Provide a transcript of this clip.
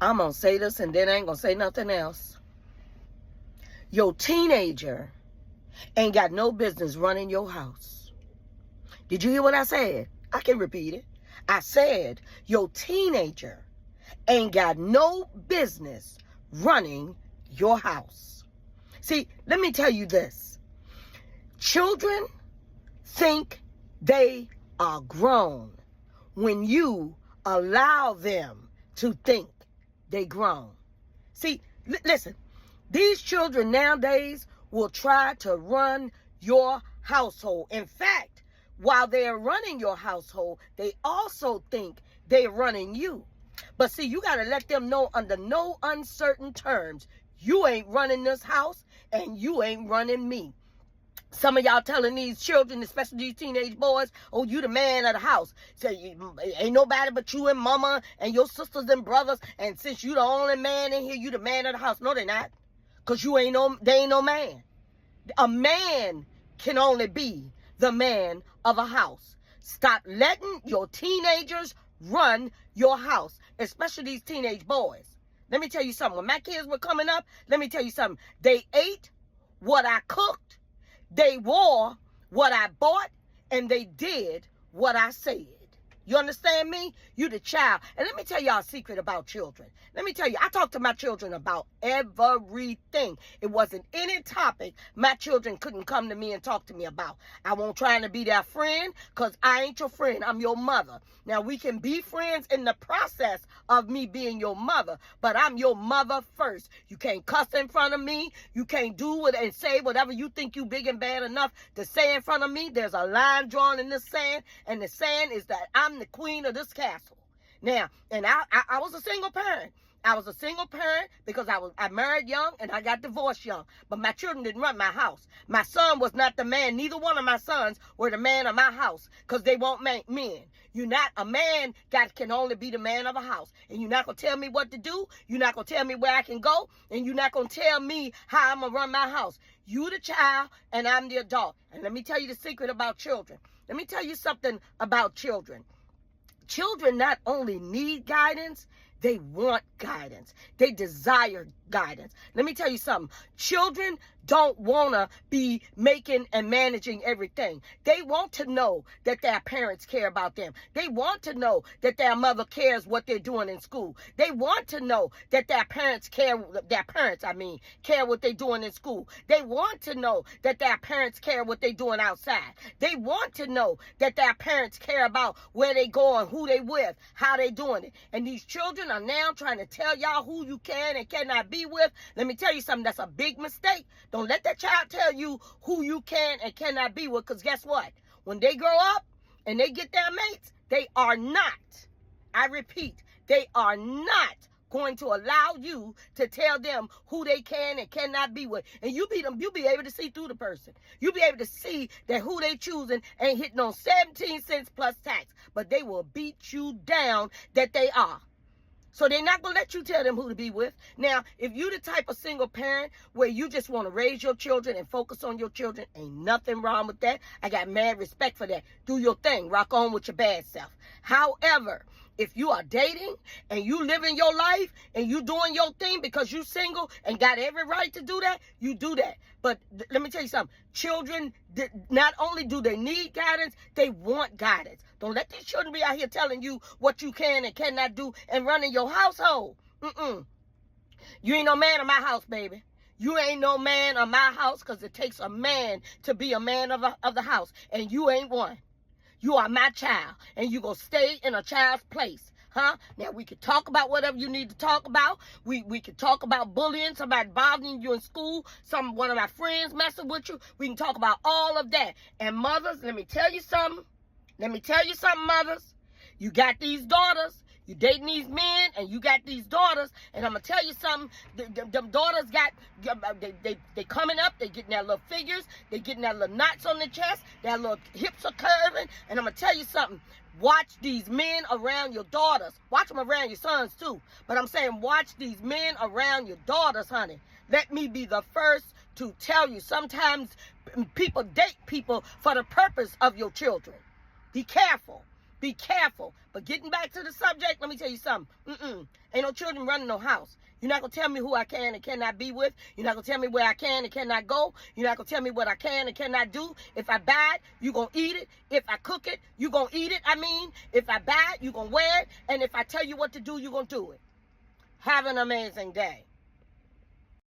I'm going to say this and then I ain't going to say nothing else. Your teenager ain't got no business running your house. Did you hear what I said? I can repeat it. I said your teenager ain't got no business running your house. See, let me tell you this. Children think they are grown when you allow them to think they grown. See, listen, these children nowadays will try to run your household. In fact, while they're running your household, they also think they're running you. But see, you got to let them know under no uncertain terms, you ain't running this house and you ain't running me. Some of y'all telling these children, especially these teenage boys, oh, you the man of the house. So ain't nobody but you and mama and your sisters and brothers. And since you the only man in here, you the man of the house. No, they not. Because they ain't no man. A man can only be the man of a house. Stop letting your teenagers run your house, especially these teenage boys. Let me tell you something. When my kids were coming up, let me tell you something. They ate what I cooked. They wore what I bought, and they did what I said. You understand me? You the child. And let me tell y'all a secret about children. Let me tell you, I talk to my children about everything. It wasn't any topic my children couldn't come to me and talk to me about. I won't try to be their friend because I ain't your friend. I'm your mother. Now, we can be friends in the process of me being your mother, but I'm your mother first. You can't cuss in front of me. You can't do it and say whatever you think you big and bad enough to say in front of me. There's a line drawn in the sand, and the sand is that I'm the queen of this castle. Now, and I was a single parent. I was a single parent because I married young and I got divorced young. But my children didn't run my house. My son was not the man. Neither one of my sons were the man of my house because they won't make men. You're not a man that can only be the man of a house. And you're not going to tell me what to do. You're not going to tell me where I can go. And you're not going to tell me how I'm going to run my house. You the child and I'm the adult. And let me tell you the secret about children. Let me tell you something about children. Children not only need guidance, they want guidance. They desire guidance. Let me tell you something. Children don't want to be making and managing everything. They want to know that their parents care about them. They want to know that their mother cares what they're doing in school. They want to know that their parents care what they're doing in school. They want to know that their parents care what they're doing outside. They want to know that their parents care about where they going, who they with, how they doing it. And these children are now trying to tell y'all who you can and cannot be with. Let me tell you something. That's a big mistake. Don't let that child tell you who you can and cannot be with, because guess what? When they grow up and they get their mates, they are not, I repeat, they are not going to allow you to tell them who they can and cannot be with. And you'll be able to see through the person. You'll be able to see that who they choosing ain't hitting on 17 cents plus tax, but they will beat you down that they are. So they're not going to let you tell them who to be with. Now, if you're the type of single parent where you just want to raise your children and focus on your children, ain't nothing wrong with that. I got mad respect for that. Do your thing. Rock on with your bad self. However, if you are dating and you living your life and you doing your thing because you single and got every right to do that, you do that. But let me tell you something. Children, not only do they need guidance, they want guidance. Don't let these children be out here telling you what you can and cannot do and running your household. You ain't no man of my house, baby. You ain't no man of my house, because it takes a man to be a man of the house. And you ain't one. You are my child, and you gonna stay in a child's place, huh? Now, we could talk about whatever you need to talk about. We could talk about bullying, somebody bothering you in school, one of my friends messing with you. We can talk about all of that. And mothers, let me tell you something. Mothers. You got these daughters. You dating these men, and you got these daughters, and I'm gonna tell you something. Them daughters they coming up. They getting their little figures. They getting their little knots on their chest. Their little hips are curving. And I'm gonna tell you something. Watch these men around your daughters. Watch them around your sons too. But I'm saying watch these men around your daughters, honey. Let me be the first to tell you. Sometimes people date people for the purpose of your children. Be careful. Be careful. But getting back to the subject, let me tell you something. Ain't no children running no house. You're not going to tell me who I can and cannot be with. You're not going to tell me where I can and cannot go. You're not going to tell me what I can and cannot do. If I buy it, you're going to eat it. If I cook it, you're going to eat it. If I buy it, you're going to wear it. And if I tell you what to do, you're going to do it. Have an amazing day.